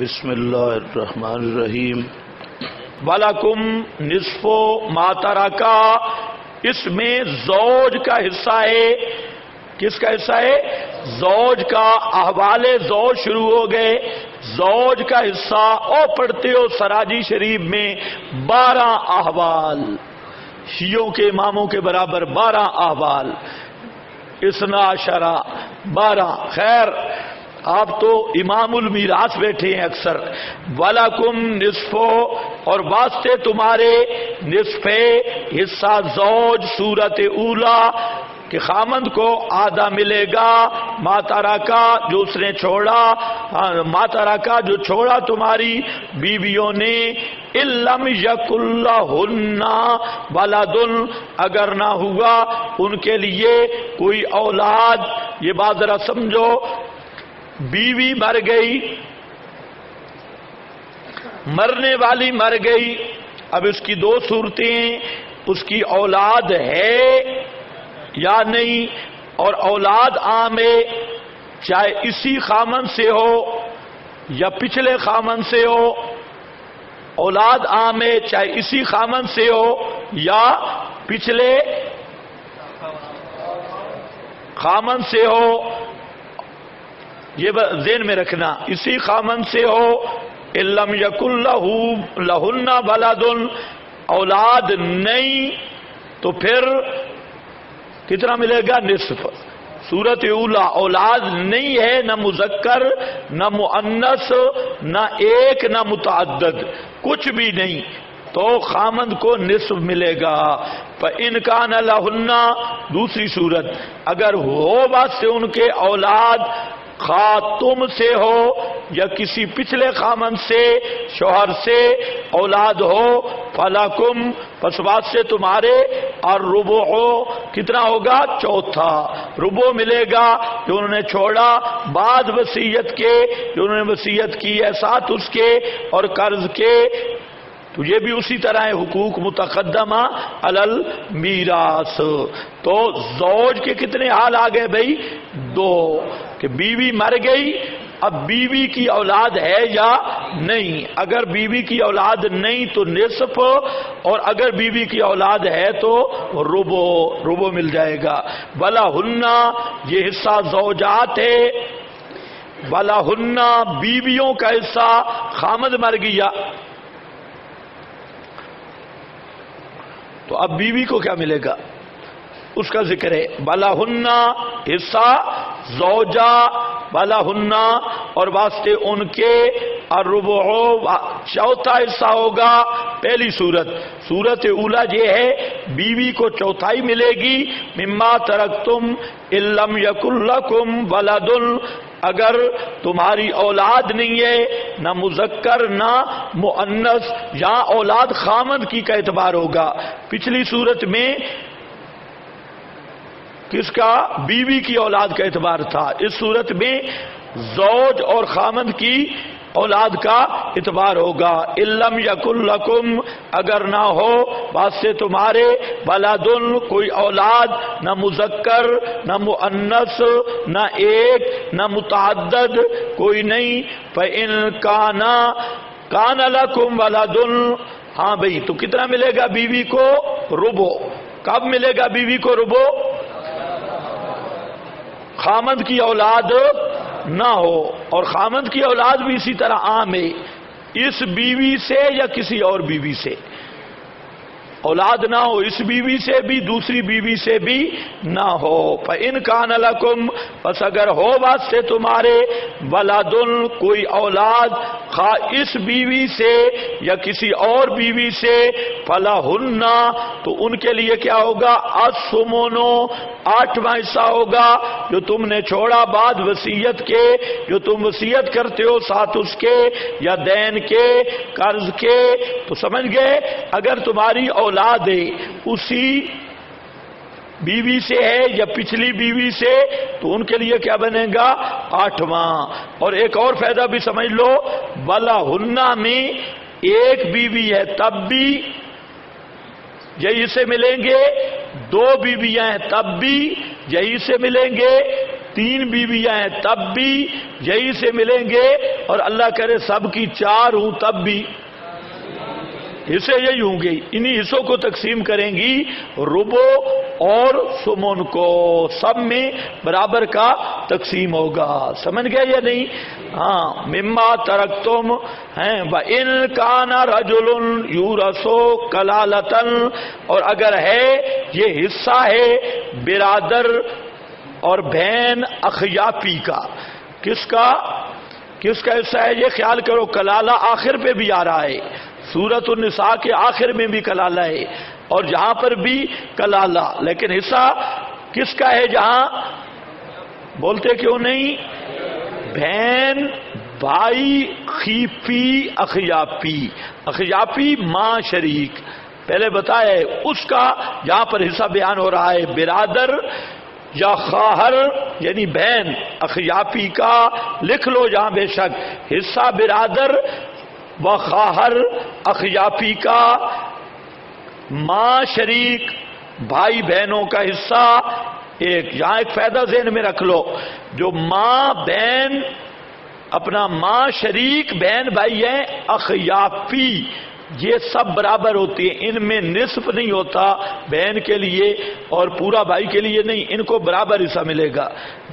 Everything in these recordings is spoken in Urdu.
بسم اللہ الرحمن الرحیم۔ وَلَكُمْ نِصْفُ مَا تَرَكَ، اس میں زوج کا حصہ ہے۔ کس کا حصہ ہے؟ زوج کا۔ احوال زوج شروع ہو گئے۔ زوج کا حصہ او پڑھتے ہو سراجی شریف میں 12 احوال، شیعوں کے اماموں کے برابر 12 احوال، 12 12۔ خیر آپ تو امام المیراث بیٹھے ہیں اکثر۔ وَلَكُمْ نِصْفُ، اور واسطے تمہارے نصف حصہ زوج صورت اولا کہ خامند کو آدھا ملے گا، ما ترکا جو اس نے چھوڑا، ما ترکا جو چھوڑا تمہاری بیویوں نے، ان لم یکن لہن ولد، اگر نہ ہوا ان کے لیے کوئی اولاد۔ یہ بات ذرا سمجھو، بیوی مر گئی، مرنے والی مر گئی، اب اس کی 2 صورتیں، اس کی اولاد ہے یا نہیں، اور اولاد عام ہے، چاہے اسی خامن سے ہو یا پچھلے خامن سے ہو، اولاد عام ہے چاہے اسی خامن سے ہو یا پچھلے خامن سے ہو۔ یہ ذہن میں رکھنا، اسی خامن سے ہو۔ ان لم یکن لہن ولد، اولاد نہیں تو پھر کتنا ملے گا؟ نصف۔ صورت اولا اولاد نہیں ہے، نہ مذکر نہ مؤنث نہ ایک نہ متعدد، کچھ بھی نہیں، تو خامند کو نصف ملے گا۔ فَإِنْ كَانَ لَهُنَّ، دوسری صورت، اگر ہو واسطے ان کے اولاد، خواہ تم سے ہو یا کسی پچھلے خامن سے، شوہر سے اولاد ہو، فَلَكُمْ، پس واسطے تمہارے، اور ربع کتنا ہوگا؟ چوتھا ربع ملے گا جو انہوں نے چھوڑا بعد وصیت کے، جو انہوں نے وصیت کی ہے ساتھ اس کے اور قرض کے، تو یہ بھی اسی طرح ہے، حقوق متقدمہ علی المیراث۔ تو زوج کے کتنے حال آ گئے بھائی؟ 2، کہ بیوی مر گئی، اب بیوی کی اولاد ہے یا نہیں، اگر بیوی کی اولاد نہیں تو نصف، اور اگر بیوی کی اولاد ہے تو ربع مل جائے گا۔ وَلَهُنَّ، یہ حصہ زوجات ہے، وَلَهُنَّ بیویوں کا حصہ، خامد مر گیا تو اب بیوی کو کیا ملے گا؟ اس کا ذکر ہے۔ وَلَهُنَّ حصہ زوجہ، وَلَهُنَّ اور واسطے ان کے، الربع چوتھا حصہ ہوگا۔ پہلی صورت اولا یہ ہے، بیوی کو چوتھائی ملے گی، مما ترکتم ان لم یکن لکم ولد، اگر تمہاری اولاد نہیں ہے، نہ مذکر نہ مؤنث، یہاں اولاد خامند کی کا اعتبار ہوگا۔ پچھلی صورت میں کس کا؟ بیوی کی اولاد کا اعتبار تھا، اس صورت میں زوج اور خامند کی اولاد کا اعتبار ہوگا۔ ان لم یکن لکم، اگر نہ ہو واسطے تمہارے، ولدن کوئی اولاد، نہ مذکر نہ مؤنث نہ ایک نہ متعدد، کوئی نہیں، فإن کان لکم ولدن، ہاں بھئی تو کتنا ملے گا بیوی کو؟ ربع۔ کب ملے گا بیوی کو ربع؟ خامند کی اولاد نہ ہو، اور خامند کی اولاد بھی اسی طرح عام ہے، اس بیوی سے یا کسی اور بیوی سے اولاد نہ ہو، اس بیوی سے بھی دوسری بیوی سے بھی نہ ہو۔ فَإِنْ كَانَ لَكُمْ، پس اگر ہو واسطے تمہارے، ولدن کوئی اولاد، خواہ اس بیوی سے یا کسی اور بیوی سے، فَلَهُنَّ تو ان کے لیے کیا ہوگا؟ الثُّمُنُ 8واں حصہ ہوگا، جو تم نے چھوڑا بعد وصیت کے، جو تم وصیت کرتے ہو ساتھ اس کے، یا دین کے، قرض کے، تو سمجھ گئے؟ اگر تمہاری اولاد ہے اسی بیوی سے ہے یا پچھلی بیوی سے، تو ان کے لیے کیا بنے گا؟ 8واں۔ اور ایک اور فائدہ بھی سمجھ لو، وَلَهُنَّ میں ایک بیوی ہے تب بھی یہی سے ملیں گے، 2 بیویاں ہیں تب بھی یہی سے ملیں گے، 3 بیویاں ہیں تب بھی یہی سے ملیں گے، اور اللہ کرے سب کی 4 ہوں تب بھی حصے یہی ہوں گے. انہی حصوں کو تقسیم کریں گی ربو اور سمن کو، سب میں برابر کا تقسیم ہوگا. سمجھ گئے یا نہیں؟ ہاں. مما ترکتم ہیں وَإِنْ كَانَ رَجُلٌ يُورَثُ كَلَالَةً، اور اگر ہے یہ حصہ ہے برادر اور بہن اخیاپی کا. کس کا حصہ ہے؟ یہ خیال کرو کلالہ آخر پہ بھی آ رہا ہے، سورۃ النساء کے آخر میں بھی کلالہ ہے اور جہاں پر بھی کلالہ، لیکن حصہ کس کا ہے جہاں؟ بولتے کیوں نہیں؟ بہن بھائی خیپی اخیاپی ماں شریک، پہلے بتایا ہے اس کا جہاں پر حصہ بیان ہو رہا ہے برادر یا خواہر یعنی بہن اخیاپی کا. لکھ لو جہاں بے شک حصہ برادر و خواہر اخیاپی کا، ماں شریک بھائی بہنوں کا حصہ ایک. یہاں ایک فائدہ ذہن میں رکھ لو، جو ماں بہن اپنا ماں شریک بہن بھائی ہیں اخیاپی، یہ سب برابر ہوتی ہیں، ان میں نصف نہیں ہوتا بہن کے لیے اور پورا بھائی کے لیے نہیں، ان کو برابر حصہ ملے گا.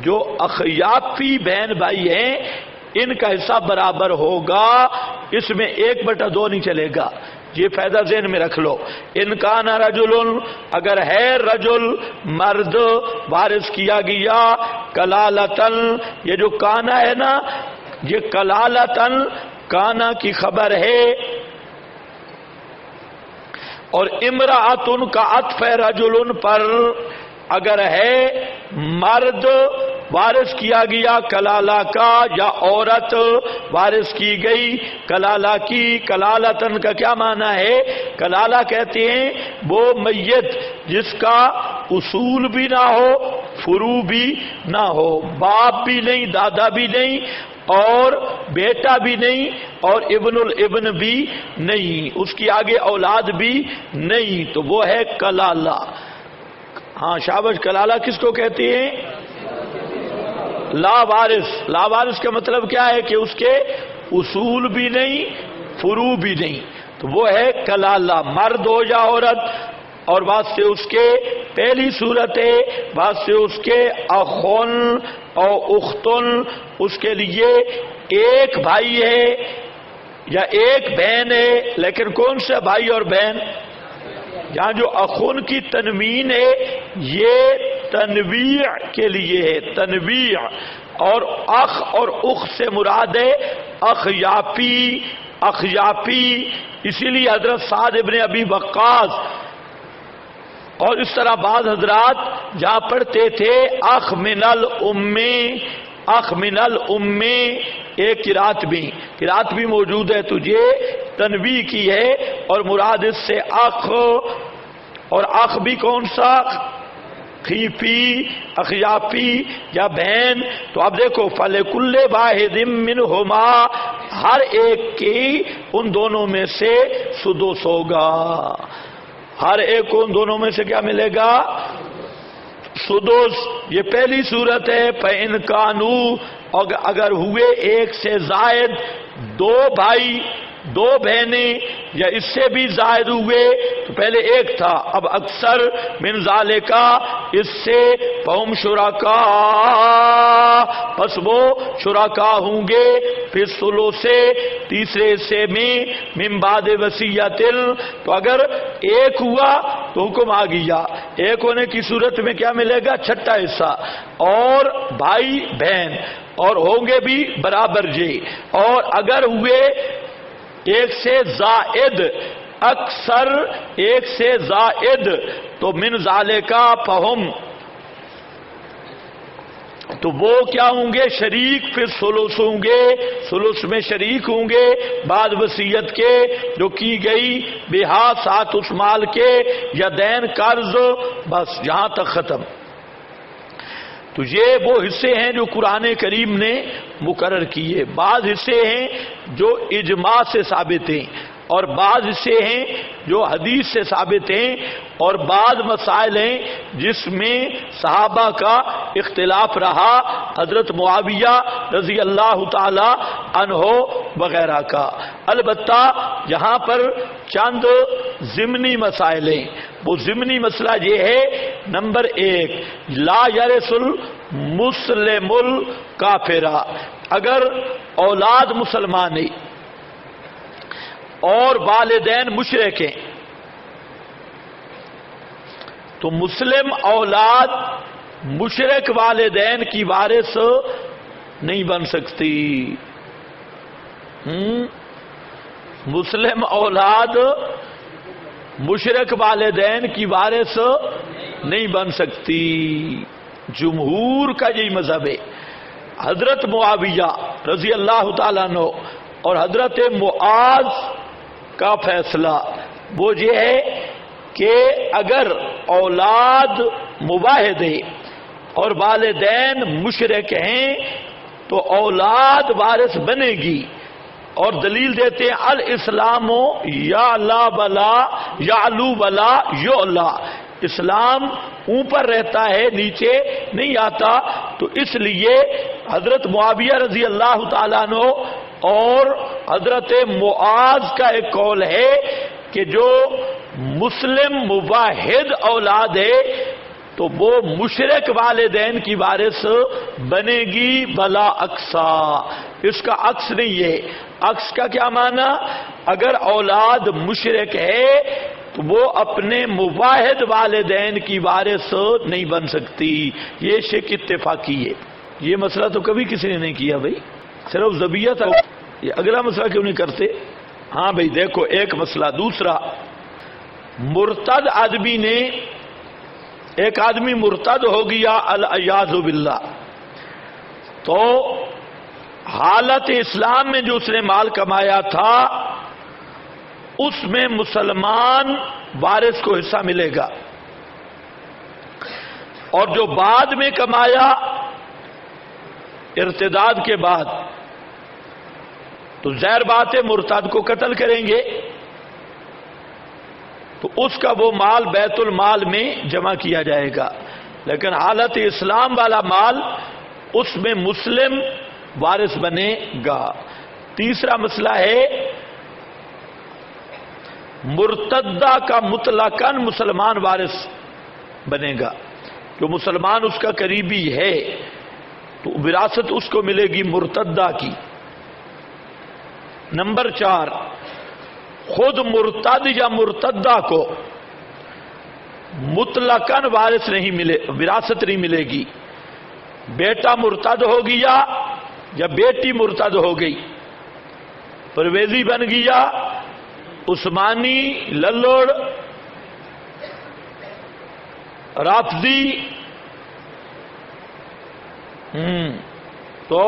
جو اخیاپی بہن بھائی ہیں ان کا حصہ برابر ہوگا، اس میں 1/2 نہیں چلے گا. یہ فائدہ ذہن میں رکھ لو. ان کان رجل، اگر ہے رجل مرد وارث کیا گیا، کلالتن، یہ جو کانا ہے نا یہ کلالتن کانا کی خبر ہے، اور امرأتن کا عطف ہے رجل پر. اگر ہے مرد وارث کیا گیا کلالہ کا یا عورت وارث کی گئی کلالہ کی. کلالتن کا کیا معنی ہے؟ کلالہ کہتے ہیں وہ میت جس کا اصول بھی نہ ہو فروع بھی نہ ہو، باپ بھی نہیں دادا بھی نہیں اور بیٹا بھی نہیں اور ابن الابن بھی نہیں، اس کی آگے اولاد بھی نہیں، تو وہ ہے کلالہ. ہاں شاباش. کلالہ کس کو کہتے ہیں؟ لا وارث کا مطلب کیا ہے کہ اس کے اصول بھی نہیں فروع بھی نہیں، تو وہ ہے کلالہ. مرد ہو یا عورت، اور بعد سے اس کے پہلی صورت ہے بعد سے اس کے اخن اور اختن، اس کے لیے ایک بھائی ہے یا ایک بہن ہے، لیکن کون سا بھائی اور بہن؟ یہاں جو اخن کی تنوین ہے یہ تنویع کے لیے ہے، تنویع. اور اخ اور اخت سے مراد ہے اخیاپی. اسی لیے حضرت سعد ابن ابی وقاص اور اس طرح بعض حضرات جہاں پڑھتے تھے اخ من الام، ایک قرات بھی موجود ہے تجھے تنویع کی ہے، اور مراد اس سے اخ، اور اخ بھی کون سا؟ خیپی اخیاپی یا بہن. تو اب دیکھو فلکل واحد منہما، ہر ایک کی ان دونوں میں سے سدس ہوگا. ہر ایک کو ان دونوں میں سے کیا ملے گا؟ سدس. یہ پہلی صورت ہے. فَإِنْ كَانُوا، اگر ہوئے ایک سے زائد 2 بھائی 2 بہنیں یا اس سے بھی زائد ہوئے، تو پہلے ایک تھا اب اکثر من ذالکا اس سے، فہم شرکاء، پس وہ شرکاء ہوں گے، پھر ثلث سے تیسرے حصے میں، من بعد وصیت. تو اگر ایک ہوا تو حکم آ گیا، ایک ہونے کی صورت میں کیا ملے گا؟ 6واں حصہ. اور بھائی بہن اور ہوں گے بھی برابر جی. اور اگر ہوئے ایک سے زائد، اکثر ایک سے زائد، تو من ذالکا فہم، تو وہ کیا ہوں گے؟ شریک. پھر ثلث ہوں گے، ثلث میں شریک ہوں گے بعد وصیت کے جو کی گئی، بہا ساتھ اس مال کے، یا دین قرض. بس یہاں تک ختم. تو یہ وہ حصے ہیں جو قرآن کریم نے مقرر کیے. بعض حصے ہیں جو اجماع سے ثابت ہیں، اور بعض حصے ہیں جو حدیث سے ثابت ہیں، اور بعض مسائل ہیں جس میں صحابہ کا اختلاف رہا حضرت معاویہ رضی اللہ تعالی عنہ وغیرہ کا۔ البتہ یہاں پر چند ضمنی مسائل ہیں۔ وہ ضمنی مسئلہ یہ ہے، نمبر 1، لا یرث المسلم الکافر، اگر اولاد مسلمان ہے اور والدین مشرک ہیں تو مسلم اولاد مشرک والدین کی وارث نہیں بن سکتی۔ مسلم اولاد مشرک والدین کی وارث نہیں بن سکتی۔ جمہور کا یہی مذہب ہے۔ حضرت معاویہ رضی اللہ تعالیٰ عنہ اور حضرت معاذ کا فیصلہ وہ یہ ہے کہ اگر اولاد مواحد ہے اور والدین مشرک ہیں تو اولاد وارث بنے گی، اور دلیل دیتے ہیں الاسلام یا لا بلا یعلو بلا یعلا، اسلام اوپر رہتا ہے نیچے نہیں آتا۔ تو اس لیے حضرت معاویہ رضی اللہ تعالیٰ عنہ اور حضرت معاذ کا ایک قول ہے کہ جو مسلم مواحد اولاد ہے تو وہ مشرک والدین کی وارث بنے گی بلا اقصا، اس کا عکس نہیں ہے۔ عکس کا کیا معنی؟ اگر اولاد مشرک ہے تو وہ اپنے مواحد والدین کی وارث نہیں بن سکتی، یہ شک اتفاقی ہے۔ یہ مسئلہ تو کبھی کسی نے نہیں کیا بھائی، صرف ذبیحہ تھا، یہ اگلا مسئلہ کیوں نہیں کرتے؟ ہاں بھائی دیکھو ایک مسئلہ۔ دوسرا، مرتد آدمی نے، ایک آدمی مرتد ہو گیا العیاذ باللہ، تو حالت اسلام میں جو اس نے مال کمایا تھا اس میں مسلمان وارث کو حصہ ملے گا، اور جو بعد میں کمایا ارتداد کے بعد تو ظاہر بات ہے مرتد کو قتل کریں گے، تو اس کا وہ مال بیت المال میں جمع کیا جائے گا، لیکن حالت اسلام والا مال اس میں مسلم وارث بنے گا۔ تیسرا مسئلہ ہے مرتدہ کا مطلقاً مسلمان وارث بنے گا، جو مسلمان اس کا قریبی ہے تو وراثت اس کو ملے گی مرتدہ کی۔ نمبر 4، خود مرتد یا مرتدہ کو مطلقاً وارث نہیں ملے، وراثت نہیں ملے گی۔ بیٹا مرتد ہو گیا یا بیٹی مرتد ہو گئی، پرویزی بن گیا، عثمانی، للوڑ، رافضی، تو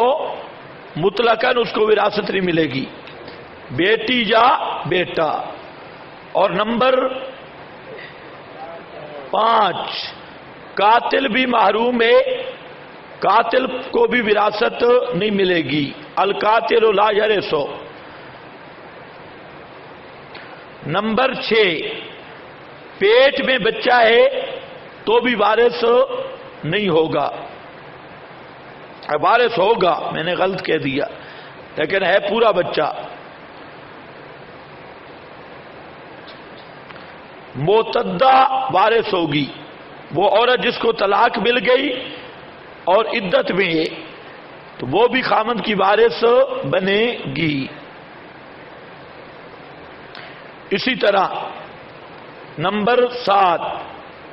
مطلقاً اس کو وراثت نہیں ملے گی، بیٹی یا بیٹا۔ اور نمبر 5، قاتل بھی محروم ہے، قاتل کو بھی وراثت نہیں ملے گی، القاتل لا یرث۔ نمبر 6، پیٹ میں بچہ ہے تو بھی وارث نہیں ہوگا، وارث ہوگا، میں نے غلط کہہ دیا، لیکن ہے پورا بچہ۔ معتدہ وارث ہوگی، وہ عورت جس کو طلاق مل گئی اور عدت میں ہے تو وہ بھی خامند کی وارث بنے گی۔ اسی طرح نمبر 7،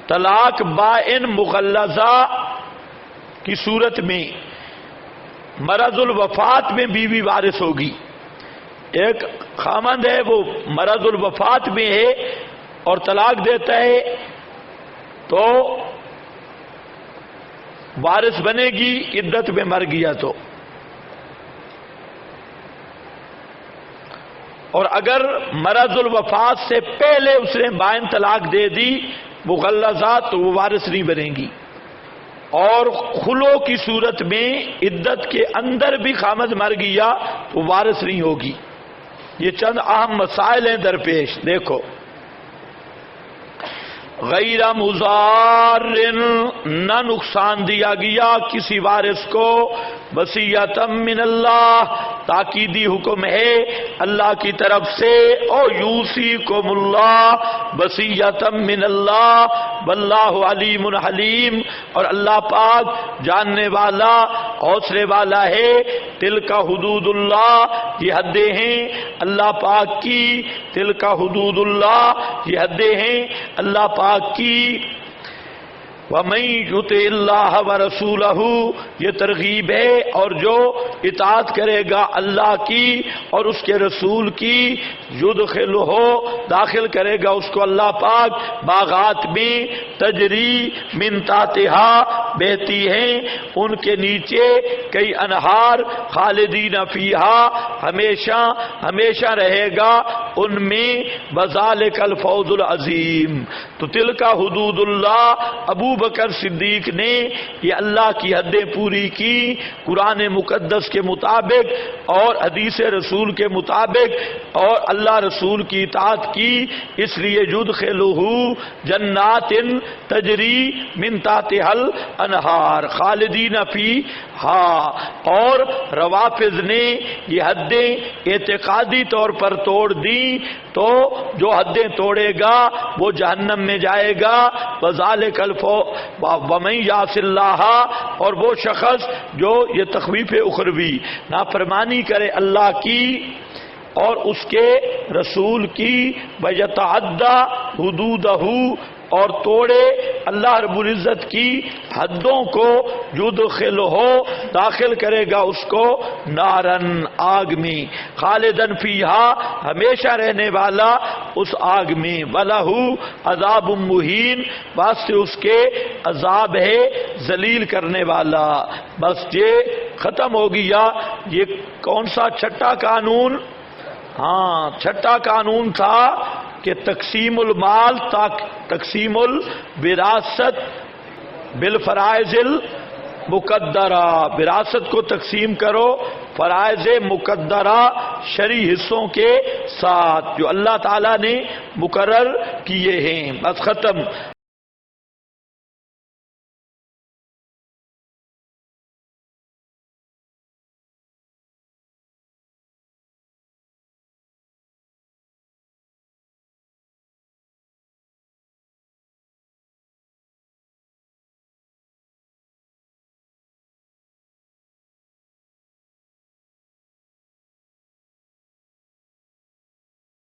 طلاق بائن مغلظہ کی صورت میں مرض الوفات میں بیوی وارث ہوگی۔ ایک خامند ہے وہ مرض الوفات میں ہے اور طلاق دیتا ہے تو وارث بنے گی، عدت میں مر گیا تو۔ اور اگر مرض الوفات سے پہلے اس نے بائن طلاق دے دی مغلظہ تو وہ وارث نہیں بنے گی۔ اور خلو کی صورت میں عدت کے اندر بھی خامد مر گیا تو وارث نہیں ہوگی۔ یہ چند اہم مسائل ہیں درپیش۔ دیکھو غیر مضار، نہ نقصان دیا گیا کسی وارث کو، وصیۃ من اللہ، تاکیدی حکم ہے اللہ کی طرف سے، او یوصیکم اللہ، وصیۃ من اللہ، واللہ علیم حلیم، اور اللہ پاک جاننے والا حوصلے والا ہے۔ تلک حدود اللہ، یہ حدیں ہیں اللہ پاک کی، تلک حدود اللہ، یہ حدیں ہیں اللہ پاک کی۔ وَمَن يُطِعِ اللَّهَ وَرَسُولَهُ، یہ ترغیب ہے، اور جو اطاعت کرے گا اللہ کی اور اس کے رسول کی، یدخلہ، داخل کرے گا اس کو اللہ پاک باغات میں، تجری من تحتہا، بہتی ہیں ان کے نیچے کئی انہار، خالدین فیہا، ہمیشہ ہمیشہ رہے گا ان میں، وذالک الفوز العظیم۔ تو تلک حدود اللہ، ابو بکر صدیق نے یہ اللہ کی حدیں پوری کی قرآن مقدس کے مطابق اور حدیث رسول کے مطابق، اور اللہ رسول کی اطاعت کی، اس لیے یدخلہ جنات تجری من تحتہا الانہار خالدین فیہا۔ اور روافض نے یہ حدیں اعتقادی طور پر توڑ دی، تو جو حدیں توڑے گا وہ جہنم میں جائے گا، وذالک ومن یعص اللہ، اور وہ شخص جو یہ تخویف اخروی نافرمانی کرے اللہ کی اور اس کے رسول کی، ویتعدی حدودہ، اور توڑے اللہ رب العزت کی حدوں کو، یدخلہ، داخل کرے گا اس کو، نارن، آگ میں، خالدن فیہا، ہمیشہ رہنے والا اس آگ میں، وَلَہُ عذاب مہین، واسطے اس کے عذاب ہے ذلیل کرنے والا۔ بس یہ ختم ہو گیا۔ یہ کون سا چھٹا قانون؟ ہاں، چھٹا قانون تھا کہ تقسیم المال، تقسیم الوراثت بالفرائض المقدرہ، وراثت کو تقسیم کرو فرائض مقدرہ شرعی حصوں کے ساتھ جو اللہ تعالیٰ نے مقرر کیے ہیں۔ بس ختم۔